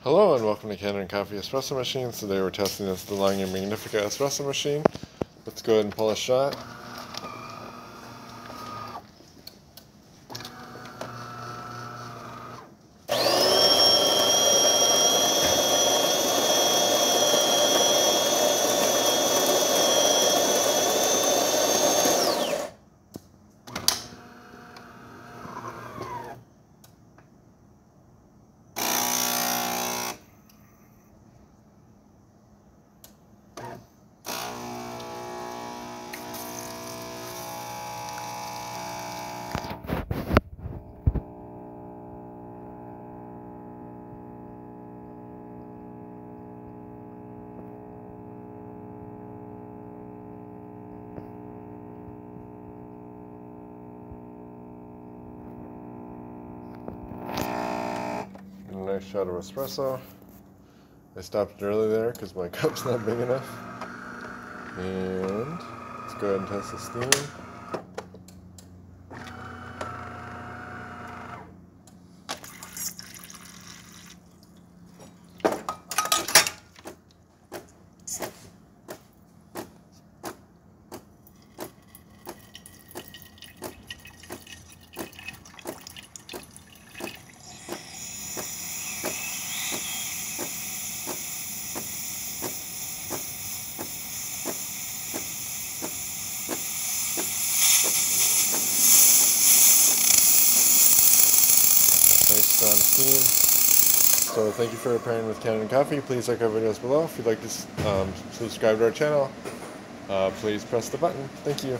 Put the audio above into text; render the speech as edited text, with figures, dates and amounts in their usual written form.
Hello and welcome to Canada Coffee Espresso Machines. Today we're testing this Delonghi Magnifica Espresso Machine. Let's go ahead and pull a shot. Nice shot of espresso. I stopped it early there because my cup's not big enough. And let's go ahead and test the steam. Nice strong steam. So thank you for pairing with Canada Coffee. Please like our videos below. If you'd like to subscribe to our channel, please press the button. Thank you.